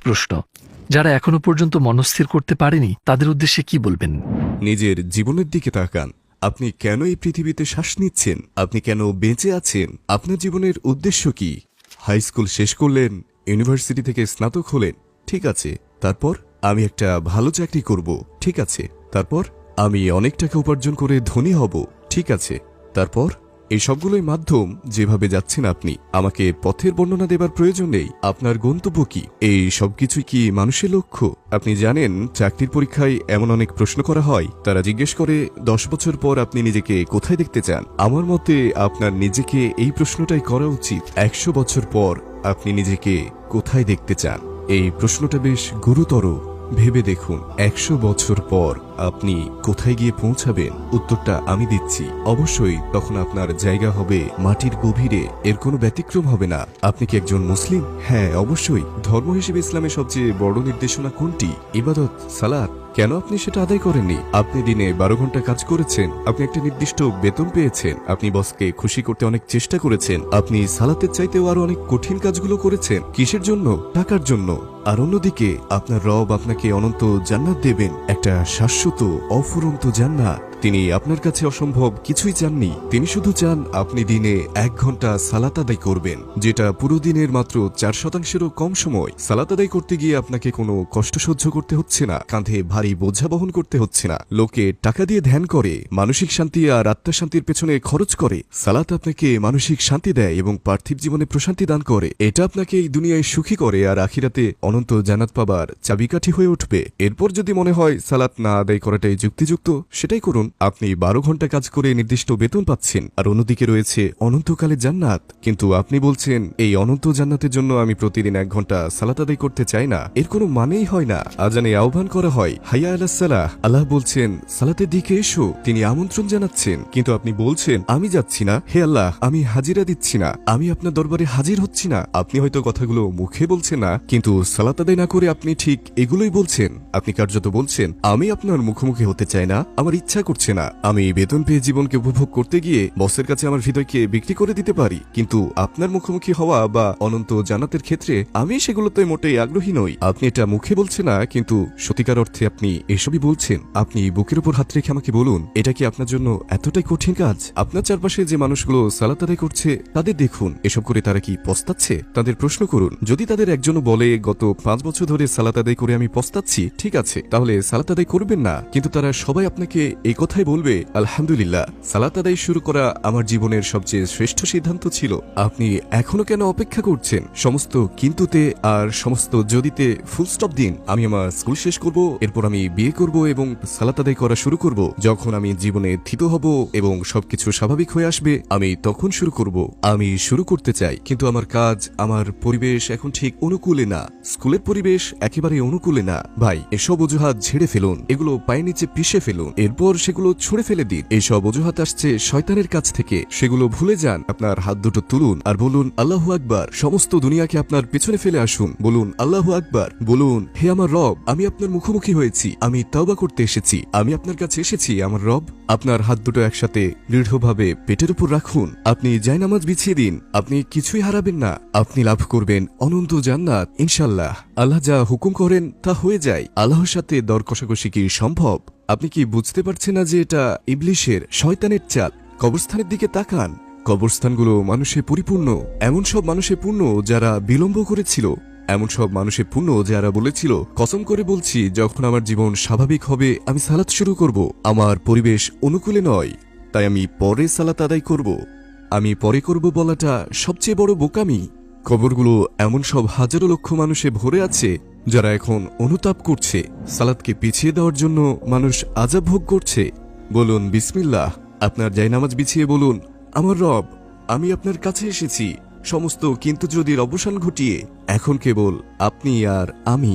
প্রশ্ন, যারা এখনো পর্যন্ত মনস্থির করতে পারেনি তাদের উদ্দেশ্যে কি বলবেন? নিজের জীবনের দিকে তাকান। আপনি কেন এই পৃথিবীতে শ্বাস নিচ্ছেন? আপনি কেন বেঁচে আছেন? আপনার জীবনের উদ্দেশ্য কি? হাই স্কুল শেষ করলেন, ইউনিভার্সিটি থেকে স্নাতক হলেন, ঠিক আছে। তারপর আমি একটা ভালো চাকরি করব, ঠিক আছে। তারপর আমি অনেক টাকা উপার্জন করে ধনী হব, ঠিক আছে। তারপর এই সবগুলোই মাধ্যম। যেভাবে যাচ্ছেন আপনি, আমাকে পথের বর্ণনা দেবার প্রয়োজন নেই। আপনার গন্তব্য কি? এই সবকিছুই কি মানুষের লক্ষ্য? আপনি জানেন, চাকরির পরীক্ষায় এমন অনেক প্রশ্ন করা হয়, তারা জিজ্ঞেস করে 10 বছর পর আপনি নিজেকে কোথায় দেখতে চান। আমার মতে আপনার নিজেকে এই প্রশ্নটাই করা উচিত, 100 বছর পর আপনি নিজেকে কোথায় দেখতে চান। এই প্রশ্নটা বেশ গুরুতর। ভেবে দেখুন, 100 বছর পর আপনি কোথায় গিয়ে পৌঁছাবেন? উত্তরটা আমি দিচ্ছি। অবশ্যই তখন আপনার জায়গা হবে মাটির গভীরে, এর কোনো ব্যতিক্রম হবে না। আপনি কি একজন মুসলিম? হ্যাঁ, অবশ্যই। ধর্ম হিসেবে ইসলামের সবচেয়ে বড় নির্দেশনা কোনটি? ইবাদত, সালাত। কেন আপনি সেটা আদায় করেননি? আপনি দিনে 12 ঘন্টা কাজ করেছেন, আপনি একটা নির্দিষ্ট বেতন পেয়েছেন, আপনি বসকে খুশি করতে অনেক চেষ্টা করেছেন, আপনি সালাতের চাইতেও আরো অনেক কঠিন কাজগুলো করেছেন। কিসের জন্য? টাকার জন্য। আর অন্যদিকে আপনার রব আপনাকে অনন্ত জান্নাত দেবেন, একটা শাশ্বত অফুরন্ত জান্নাত। তিনি আপনার কাছে অসম্ভব কিছুই চাননি। তিনি শুধু চান আপনি দিনে 1 ঘন্টা সালাত আদায় করবেন, যেটা পুরো দিনের মাত্র 4%-এরও কম সময়। সালাত আদায় করতে গিয়ে আপনাকে কোনো কষ্ট সহ্য করতে হচ্ছে না, কাঁধে ভারী বোঝা বহন করতে হচ্ছে না। লোকে টাকা দিয়ে ধ্যান করে, মানসিক শান্তি আর আত্মার শান্তির পেছনে খরচ করে। সালাত আপনাকে মানসিক শান্তি দেয় এবং পার্থিব জীবনে প্রশান্তি দান করে। এটা আপনাকে এই দুনিয়ায় সুখী করে আর আখিরাতে অনন্ত জান্নাত পাবার চাবিকাঠি হয়ে উঠবে। এরপর যদি মনে হয় সালাত না আদায় করাটাই যুক্তিযুক্ত, সেটাই করুন। আপনি 12 ঘন্টা কাজ করে নির্দিষ্ট বেতন পাচ্ছেন, আর অন্যদিকে রয়েছে অনন্তকালে জান্নাত। কিন্তু আপনি বলছেন, এই অনন্ত জান্নাতের জন্য আমি প্রতিদিন 1 ঘন্টা সালাত আদায় করতে চাই না। এর কোনো মানেই হয় না। আজানে আহ্বান করা হয়, হাইয়া আলাস সালাহ। আল্লাহ বলছেন, সালাতের দিকে এসো, তিনি আমন্ত্রণ জানাচ্ছেন। কিন্তু আপনি বলছেন, আমি যাচ্ছি না। হে আল্লাহ, আমি হাজিরা দিচ্ছি না, আমি আপনার দরবারে হাজির হচ্ছি না। আপনি হয়তো কথাগুলো মুখে বলছেন না, কিন্তু সালাত আদায় না করে আপনি ঠিক এগুলোই বলছেন। আপনি কার্যত বলছেন, আমি আপনার মুখোমুখি হতে চাই না, আমার ইচ্ছা করছে না। আমি বেতন পেয়ে জীবনকে উপভোগ করতে গিয়ে বসের কাছে আমার হৃদয়কে বিক্রি করে দিতে পারি, কিন্তু আপনার মুখোমুখি হওয়া বা অনন্ত জান্নাতের ক্ষেত্রে আমি সেগুলোতে মোটেই আগ্রহী নই। আপনি এটা মুখে বলছেন না, কিন্তু সত্যিকার অর্থে আপনি এসবই বলছেন। আপনি বুকের উপর হাত রেখে আমাকে বলুন, এটা কি আপনার জন্য এতটাই কঠিন কাজ? আপনার চারপাশে যে মানুষগুলো সালাত আদায় করছে, তাদের দেখুন, এসব করে তারা কি পস্তাচ্ছে? তাদের প্রশ্ন করুন। যদি তাদের একজনও বলে, গত 5 বছর ধরে সালাত আদায় করে আমি পস্তাচ্ছি, ঠিক আছে, তাহলে সালাত আদায় করবেন না। কিন্তু তারা সবাই আপনাকে এই কথাই বলবে, আলহামদুলিল্লাহ, সালাত আদায় শুরু করা আমার জীবনের সবচেয়ে শ্রেষ্ঠ সিদ্ধান্ত ছিল। আপনি এখনো কেন অপেক্ষা করছেন? সমস্ত কিন্তুতে আর সমস্ত যদিতে ফুল স্টপ দিন। আমি আমার স্কুল শেষ করব, এরপর আমি বিয়ে করব এবং সালাত আদায় করা শুরু করব। যখন আমি জীবনে থিত হব এবং সবকিছু স্বাভাবিক হয়ে আসবে, আমি তখন শুরু করব। আমি শুরু করতে চাই, কিন্তু আমার কাজ, আমার পরিবেশ এখন ঠিক অনুকূলে না। স্কুলের পরিবেশ একেবারে অনুকূলে না। ভাই, এসব অজুহাত ঝেড়ে ফেলুন, এগুলো পায়ের নিচে পিষে ফেলুন, এরপর সেগুলো ছুঁড়ে ফেলে দিন। এইসব অজুহাত আসছে শয়তানের কাছ থেকে, সেগুলো ভুলে যান। আপনার হাত দুটো তুলুন আর বলুন, আল্লাহু আকবার। সমস্ত দুনিয়াকে আপনার পেছনে ফেলে আসুন, বলুন আল্লাহু আকবার। বলুন, হে আমার রব, আমি আপনার মুখোমুখি হয়েছি, আমি তাওবা করতে এসেছি, আমি আপনার কাছে এসেছি আমার রব। আপনার হাত দুটো একসাথে দৃঢ়ভাবে পেটের উপর রাখুন, আপনি জায়নামাজ বিছিয়ে দিন। আপনি কিছুই হারাবেন না, আপনি লাভ করবেন অনন্ত জান্নাত ইনশাআল্লাহ। আল্লাহ যা হুকুম করেন তা হয়ে যায়। আল্লাহর সাথে দর কষাকষি কি সম্ভব? আপনি কি বুঝতে পারছেন না যে এটা ইবলিশের, শয়তানের চাল? কবরস্থানের দিকে তাকান, কবরস্থানগুলো মানুষে পরিপূর্ণ। এমন সব মানুষে পূর্ণ যারা বিলম্ব করেছিল, এমন সব মানুষে পূর্ণ যারা বলেছিল, কসম করে বলছি, যখন আমার জীবন স্বাভাবিক হবে আমি সালাত শুরু করব। আমার পরিবেশ অনুকূলে নয়, তাই আমি পরে সালাত আদায় করব। আমি পরে করব বলাটা সবচেয়ে বড় বোকামি। কবরগুলো এমন সব হাজারো লক্ষ মানুষে ভরে আছে যারা এখন অনুতাপ করছে। সালাতকে পিছিয়ে দেওয়ার জন্য মানুষ আযাব ভোগ করছে। বলুন বিসমিল্লাহ। আপনার জায়নামাজ বিছিয়ে বলুন, আমার রব, আমি আপনার কাছে এসেছি সমস্ত কিন্তু যদির অবসান ঘটিয়ে। এখন কেবল আপনি আর আমি।